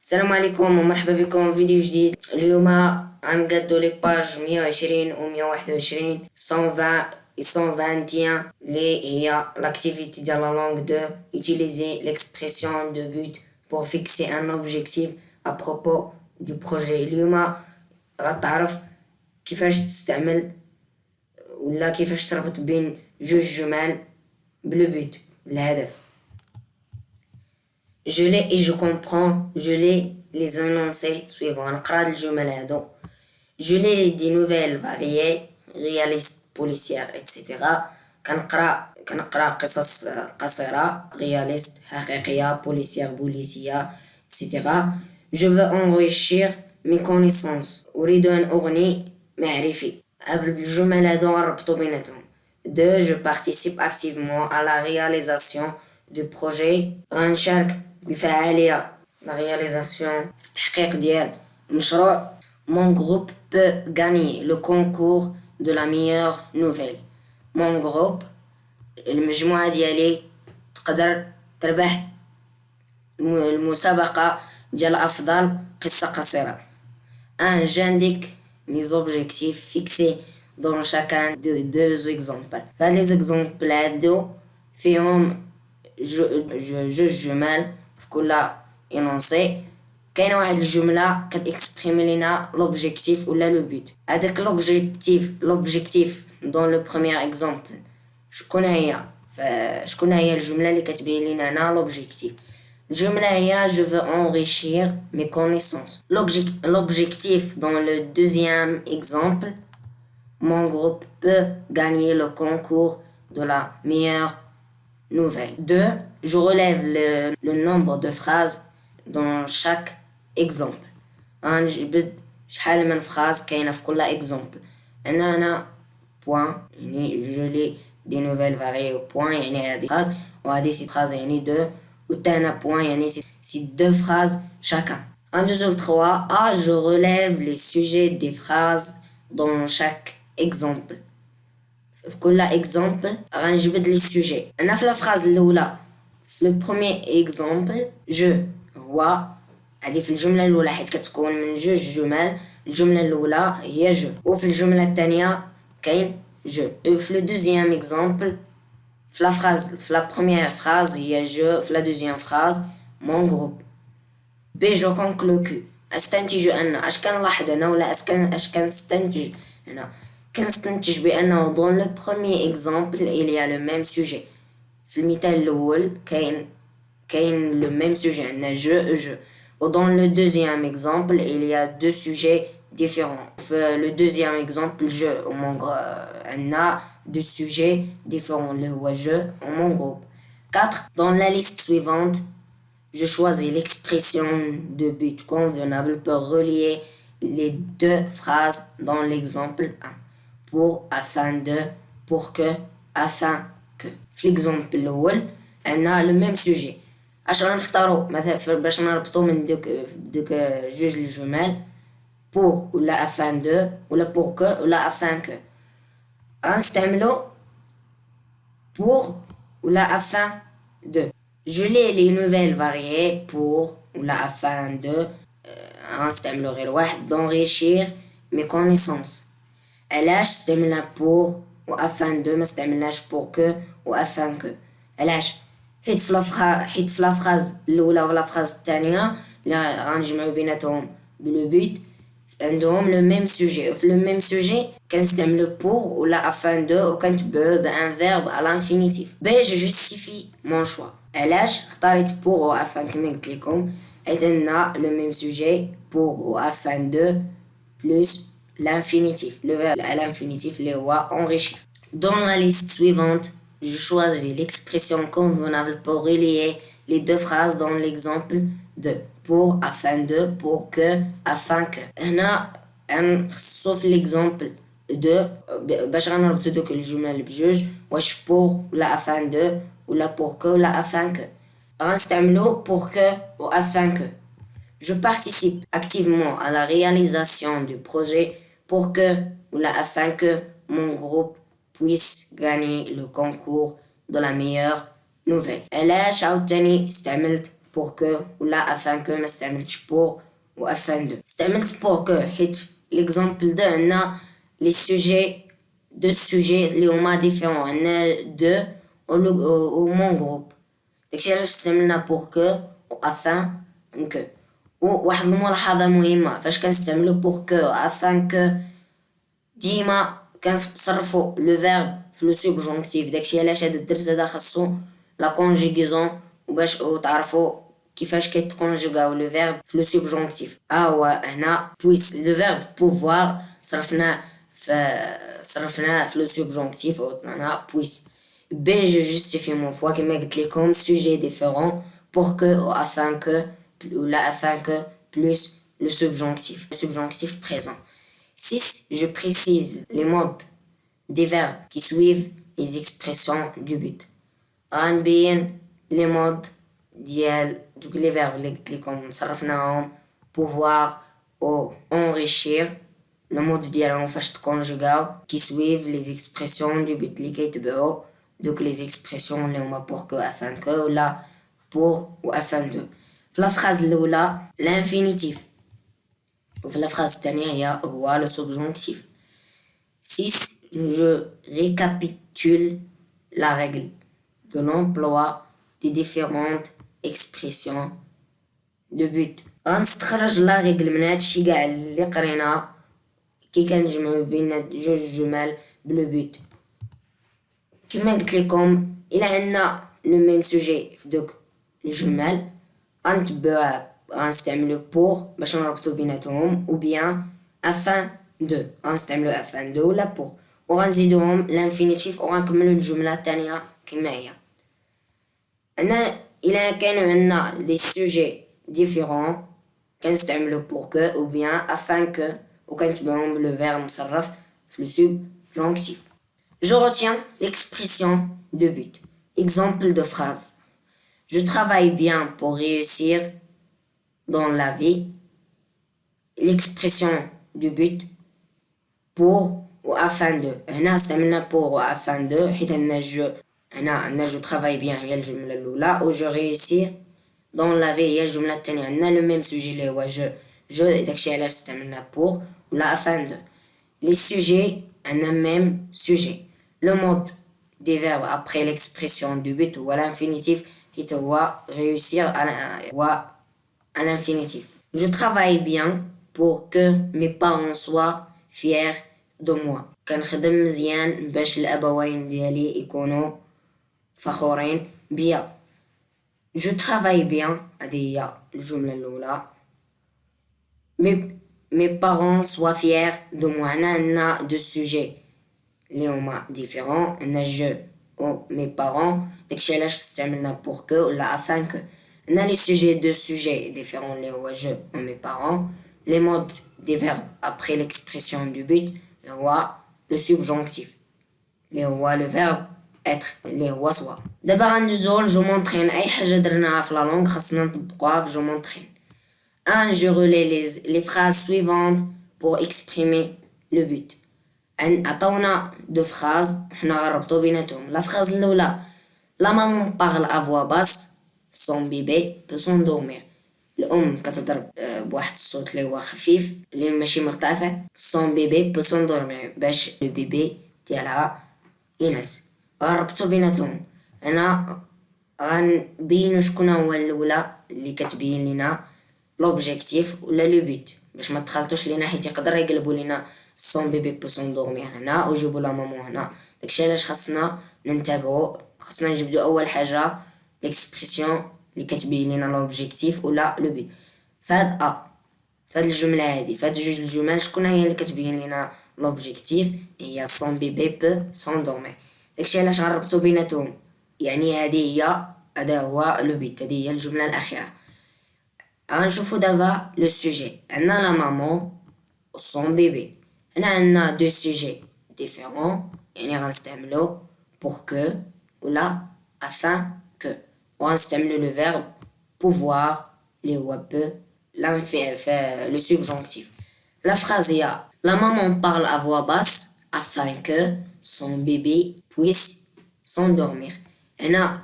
السلام عليكم ومرحبا بكم في فيديو جديد. اليوم غنقادو لي باج 120 و 121 120 و 121 اللي هي l'activité de la langue 2 utiliser l'expression de but pour fixer un objectif à propos du projet. اليوم غتعرف كيفاش تستعمل ولا كيفاش تربط بين جوج جمل بلو بوت الهدف. Je lis et je comprends, je lis les énoncés suivants. نقرا الجمل هادو. Je lis des nouvelles variées, réalistes, policières, etc. كنقرا قصص قصيرة réaliste حقيقية policière بوليسية etc. Je veux enrichir mes connaissances. أريد أن أغني معرفي. هاد الجمل هادو غنربطو بيناتهم. 2. Je participe activement à la réalisation du projet. غنشارك بفعالية la réalisation في التحقيق ديال المشروع. Mon groupe peut gagner le concours de la meilleure nouvelle. Mon groupe المجموعة ديالي تقدر تربح المسابقة ديال أفضل قصة قصيرة. J'indique les objectifs fixés dans chacun des deux exemples. هاد les exemples هادو فيهم جوج جمل في كل إنونسي. كاينه واحد الجمله كتكسبريمي لينا لوبجيكتيف ولا لو بوت. هذاك لوبجيكتيف دون لو بروميير اكزامبل شكون هي الجمله اللي كتبين لينا هنا لوبجيكتيف. الجمله هي je veux enrichir mes connaissances. L'objectif dans le deuxième exemple, mon groupe peut gagner le concours de la meilleure nouvelle. 2. Je relève le nombre de phrases dans chaque exemple. غنجبد شحال من فراز كاينه في كل اكزامبل. انا بوين يعني جو لي دي نوفيل فاري بوين يعني هذه فراز وهذه سي فراز يعني دو وتانا بوين يعني سي دو فراز شاكان. غندوزو ل 3. je relève les sujets des phrases dans chaque exemple. في كل اكزامبل غنجبد لي سوجي. انا في الفراز الاولى في لو بروميير اكزامبل جو هو هذه في الجمله الاولى حيت كتكون من جوج جمل. الجمله الاولى هي جو وفي الجمله الثانيه كاين جو. في لو دوزيام اكزامبل في لا فراز في لا بروميير فراز هي جو في لا دوزيام فراز مون جروب. بي جو كونكلو استنتج ان اش كنلاحظ انا ولا اش كنستنتج هنا. كنستنتج بانه دون لو بروميير اكزامبل il y a le même sujet. في المثال الاول كاين le même sujet عندنا je و dans le deuxième exemple il y a deux sujets différents. في le deuxième exemple je و mon عندنا deux sujets différents اللي هو je و mon groupe. 4. Dans la liste suivante je choisis l'expression de but convenable pour relier les deux phrases dans l'exemple 1. pour, afin de, pour que, afin que. في l'exemple الأول عندنا le même sujet. اش غنختارو مثلا باش نربطو من دوك جوج الجمل pour ولا afin de ولا pour que ولا afin que. غنستعملو pour ولا afin de. je lis les nouvelles variées pour ولا afin de غنستعملو غير واحد d'enrichir mes connaissances. علاش استعملنا pour و afin de ما استعملناش pour que و afin que. علاش حيت في لا فراز الاولى ولا فراز الثانيه اللي غنجمعوا بيناتهم بلو بوت عندهم لو ميم سوجي. في لو ميم سوجي كنستعملو pour ولا afin de وكنتبعوه بان فيرب على الانفينيتيف. بي جو جوستيفي مون شوا. علاش اختاريت pour و afin كما قلت لكم حيت عندنا لو ميم سوجي pour و afin de بلس l'infinitif le verbe à l'infinitif اللي هو enrichir. Dans la liste suivante je choisis l'expression convenable pour relier les deux phrases dans l'exemple de pour, afin de, pour que, afin que. هنا غنخصو في l'exemple de باش غنربطو دوك الجمل بجوج واش pour ولا afin de ولا pour que ولا afin que. غنستعملو pour que و afin que. Je participe activement à la réalisation du projet pour que ولا afin que mon groupe puisse gagner le concours de la meilleure nouvelle. علاش عاوتاني استعملت pour que ولا afin que ما استعملتش pour و afin de. استعملت pour que حيت l'exemple de عندنا les sujets deux sujets اللي هما différents عندنا deux و mon groupe داكشي علاش استعملنا pour que و afin que. وواحد الملاحظة مهمة فاش كنستعملو pour que و afin que ديما كنصرفو لو فيرب في لو سوبجونكتيف داكشي علاش هاد الدرس هذا خاصو لا كونجيغيزون وباش تعرفوا كيفاش كيتكونجوغاو لو فيرب في لو سوبجونكتيف. هو هنا بويس لو فيرب بوفوار صرفناه في لو سوبجونكتيف وعطانا بويس. بي جو جوستيفي مون فوا كيما قلت لكم سوجي ديفيرون pour que ou afin que ولا afin que plus le subjonctif présent. 6. Je précise les modes des verbes qui suivent les expressions du but. غنبين les modes ديال دوك les verbes اللي قلت لكم صرفناهم pouvoir ou enrichir le mode ديالهم فاش تكونجوغاو qui suivent les expressions du but اللي كيتبعوا دوك les expressions اللي هما pour que afin que ولا pour ou afin de. في la phrase الأولى l'infinitif وفي la phrase الثانية هو le subjonctif. 6. Je récapitule la règle de l'emploi des différentes expressions de but. غنستخرج لا ريغل من هادشي كاع اللي قرينا كي كنجمعو بين جوج جمل بلو بوت. كما قلت لكم الا عندنا لو ميم سوجي في دوك الجمل غنتبعوها غنستعملو بور باش نربطو بيناتهم او بيان افان دو غنستعملو افان دو ولا بور وغنزيدوهم لانفينيتيف وغنكملو الجمله الثانيه كما هي. انا الا كانوا عندنا لي سوجي ديفيرون كنستعملو بور كو او بيان افان كو وكنتبعوهم بلو فيرب مصرف في لو سوبجونكتيف. Je retiens l'expression de but. Exemple de phrase. Je travaille bien pour réussir dans la vie. L'expression du but pour ou afin de. هنا استعملنا pour ou afin de حيت عندنا je travaille bien هي الجملة الأولى و je réussir dans la vie هي الجملة الثانية. عندنا le même sujet اللي هو je داكشي علاش استعملنا pour ولا afin de. Les sujets عندنا même sujet. Le mode des verbes après l'expression du but ou à l'infinitif est réussir à l'infinitif. Je travaille bien pour que mes parents soient fiers de moi. كنخدم مزيان باش الأبوين ديالي يكونوا فخورين بيا. Je travaille bien هذه هي الجملة الأولى. Mes parents soient fiers de moi. عندنا deux sujets اللي هما ديفيرون عندنا جو و مي بارون داكشي علاش استعملنا بور كو ولا افان كو. عندنا لي سوجي دو سوجي ديفيرون اللي هو جو و مي بارون. لي مود دي فيرب ابري ليكسبرسيون دو بوت هو لو سوبجونكتيف اللي هو لو فيرب اتر اللي هو سوا. دابا غندوزو جو مونطرين اي حاجه درناها في لا لونغ خاصنا نطبقوها في جو مونطرين. Je relais les phrases suivantes pour exprimer le but. عطاونا دو فراز حنا غنربطو بيناتهم. لا فراز الاولى لا مامون بارل ا فوا باس سون بيبي بو سوندورمير. الام كتهضر بواحد الصوت اللي هو خفيف اللي ماشي مرتفع. سون بيبي بو سوندورمير باش لو بيبي ديالها ينعس. غنربطو بيناتهم. هنا غنبينو شكون هو الاولى اللي كتبين لينا لوبجيكتيف ولا لو بوت باش ما تخلطوش لينا حيت يقدر يقلبوا لينا سون بيبي بو سوندورمير هنا وجيبوا لا مامون هنا. داكشي علاش خاصنا ننتبهوا خاصنا نجبدوا اول حاجه ليكسبرسيون اللي كتبين لينا لوبجيكتيف ولا لو بوت. فهاد الجمله هادي فهاد جوج الجمل شكون هي اللي كتبين لينا لوبجيكتيف هي سون بيبي بو سوندورمير. داكشي علاش غنربطوا بيناتهم يعني هذا هو لو بوت هذه هي الجمله الاخيره. غنشوفو دابا لو سوجي عندنا لا مامون و سون بيبي. هنا عندنا دو سوجي ديفيرون يعني غنستعملو بور كو ولا افان كو وغنستعملو لو فيرب بوفوار اللي هو بو لو سوبجونكتيف. لا فراز هي لا مامون بارل ا فوا باس afin que son bébé puisse s'endormir. هنا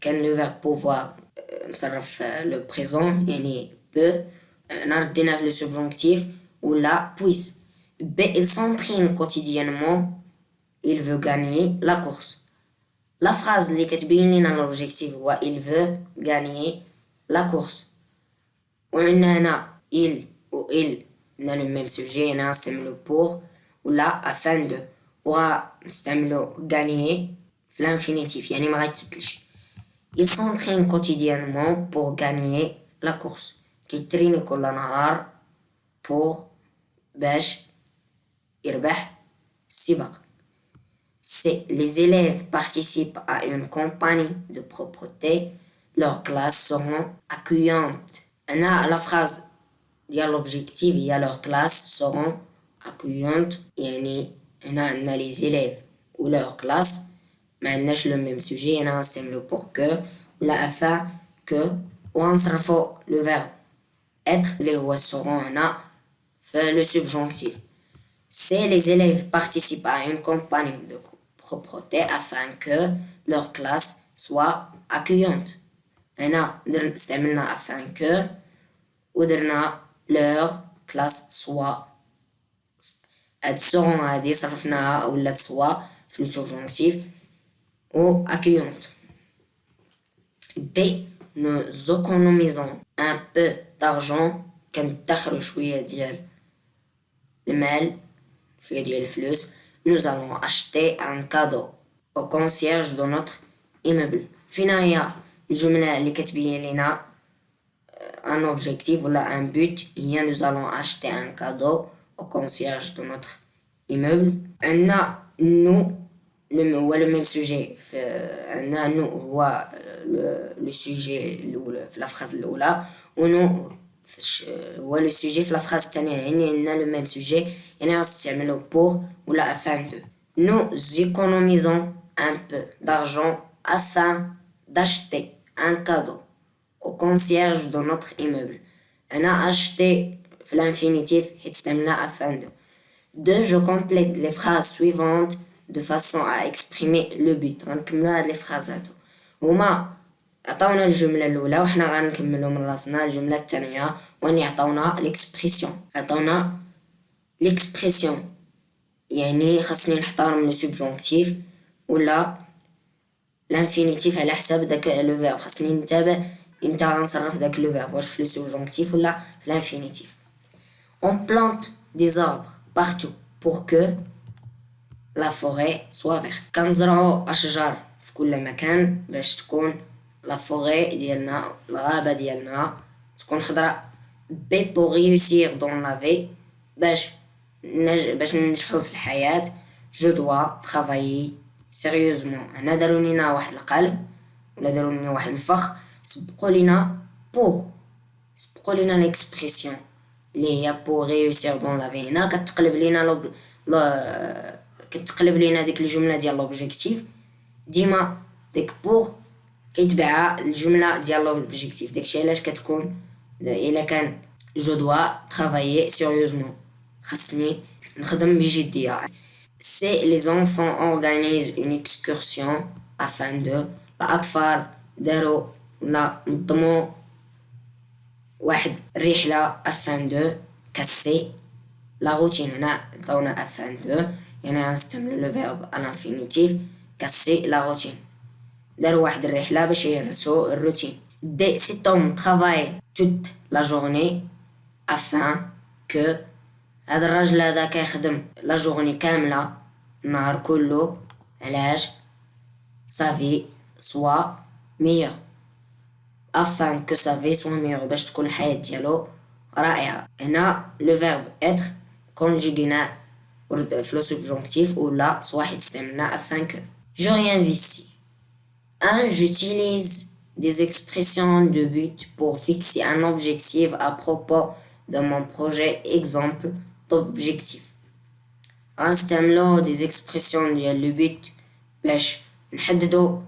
كان لو فيرب بوفوار نصرف le présent يعني peut نردينا في le subjonctif ou la puisse. B, il s'entraîne quotidiennement, il veut gagner la course. La phrase اللي كتبين لنا l'objectif هو il veut gagner la course. وعندنا هنا il و il on a le même sujet هنا نستعملو pour ولا afin de وغنستعملو gagner في l'infinitif يعني ما غيتبدلش. Il s'entraîne quotidiennement pour gagner la course. كيتريني كل نهار pour باش يربح السباق. Si les élèves participent à une campagne de propreté, leurs classes seront accueillantes. هنا la phrase ديال l'objectif هي leurs classes seront accueillantes يعني هنا عندنا les élèves و leurs classes ما عندناش le même sujet هنا غنستعملو pour que ولا afin que وغنصرفو le verbe être اللي هو seront هنا في le subjonctif. Si les élèves participent à une campagne de propreté afin que leur classe soit accueillante. هنا استعملنا afin que ودرنا leur classe soit. هاد seront هادي صرفناها ولات soit في le subjonctif ou accueillante. D, nous économisons un peu d'argent كندخرو شوية ديال المال شوية ديال الفلوس. Nous allons acheter un cadeau au concierge de notre immeuble. فينا هي الجملة اللي كتبين لنا un objectif ولا un but هي nous allons acheter un cadeau au concierge de notre immeuble. عندنا nous هو le même sujet عندنا nous هو le sujet الأولى في la phrase الأولى و nous هو le sujet في la phrase الثانية يعني عندنا le même sujet يعني غنستعملو pour ولا afin de. Nous économisons un peu d'argent afin d'acheter un cadeau au concierge de notre immeuble. هنا acheter في l'infinitif حيت استعملنا afin de. 2. Je complète les phrases suivantes de façon à exprimer le but. غنكملو هاد لي phrases هادو هما عطاونا الجملة الأولى وحنا غنكملو من راسنا الجملة الثانية وين عطاونا l'expression يعني خاصني نحترم لو سوبجونكتيف ولا l'infinitif على حساب داك لو فيرب. خاصني نتابع امتى غنصرف داك لو فيرب واش في لو سوبجونكتيف ولا في l'infinitif. On plante des arbres partout pour que la forêt soit verte. كنزرعو أشجار في كل مكان باش تكون لا فوري ديالنا الغابة ديالنا تكون خضراء. B, pour réussir dans la vie باش ننجحو في الحياة je dois travailler sérieusement. هنا دارو لينا واحد القلب ولا دارو لينا واحد الفخ سبقو لينا l'expression اللي هي pour réussir dans la vie. هنا كتقلب لينا ديك الجملة ديال l'objectif ديما ديك pour كيتبعها الجملة ديال l'objectif. داكشي علاش كتكون إلا كان je dois travailler sérieusement خاصني نخدم بجدية. Si les enfants organisent une excursion afin de الأطفال داروا ولا نظموا واحد الرحلة afin de casser la routine. هنا عطاونا afin de يعني غنستعملو le verbe à l'infinitif casser la routine. داروا واحد الرحلة باش يهرسوا الروتين. D, cet homme travaille toute la journée afin que هذا الرجل هذا كيخدم لا جورني كاملة النهار كله علاش sa vie soit meilleure afin que sa vie soit meilleure باش تكون الحياة ديالو رائعة. هنا le verbe être conjugué في le subjonctif ولا صواحد استعملنا afin que. Je réinvestis. 1. J'utilise des expressions de but pour fixer un objectif à propos de mon projet. Exemple d'objectif. غنستعملو des expressions ديال le but باش نحددو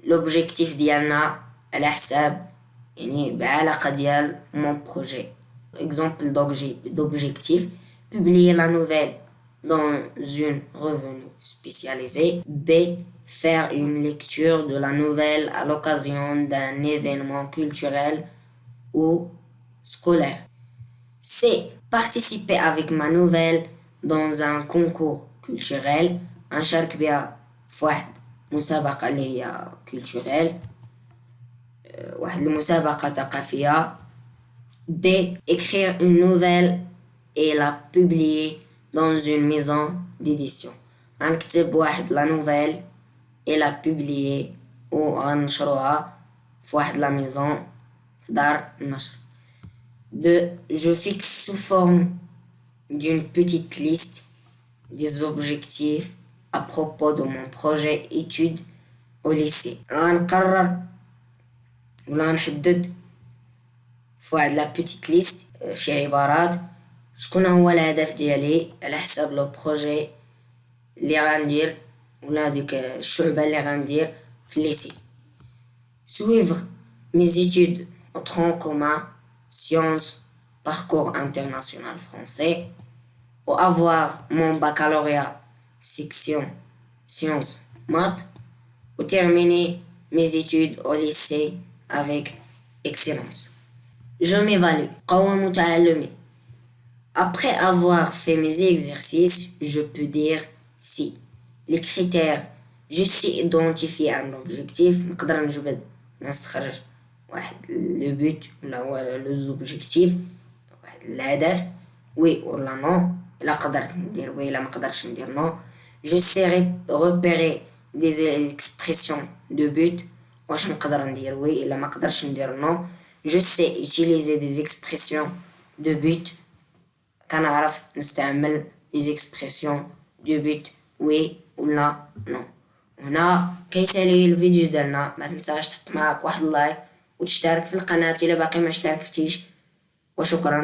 l'objectif ديالنا على حساب يعني بعلاقة ديال mon projet. Exemple d'objectif. Publier la nouvelle dans une revue spécialisée. B. Faire une lecture de la nouvelle à l'occasion d'un événement culturel ou scolaire. C. Participer avec ma nouvelle dans un concours culturel. نشارك بها في واحد مسابقة اللي هي culturelle. واحد المسابقة ثقافية. D. Écrire une nouvelle et la publier dans une maison d'édition. غنكتب واحد لا نوفيل et la publier و غنشروها في واحد لا ميزون في دار النشر. 2. Je fixe sous forme d'une petite liste des objectifs à propos de mon projet études au lycée. غنقرر ولا غنحدد في واحد لا بوتيت ليست في عبارات شكون هو الهدف ديالي على حساب لو بروجي اللي غندير ولا ديك الشعبة اللي غندير في الليسي. suivre mes études au tronc commun sciences parcours international français ou avoir mon baccalauréat section sciences maths ou terminer mes études au lycée avec excellence. Je m'évalue. قوم تعلمي. Après avoir fait mes exercices, je peux dire si les critères je sais identifier un objectif نقدر نجبد نستخرج واحد le but ولا هو les objectifs واحد الهدف oui ولا non إلا قدرت ندير oui إلا ما قدرتش ندير non. Je sais repérer des expressions de but واش نقدر ندير oui إلا ما قدرتش ندير non. Je sais utiliser des expressions de but كنعرف نستعمل des expressions de but oui ولا non. هنا كيسالي الفيديو ديالنا ما تنساش تحط معاك واحد اللايك وتشترك في القناة إلا باقي ما اشتركتيش وشكرا.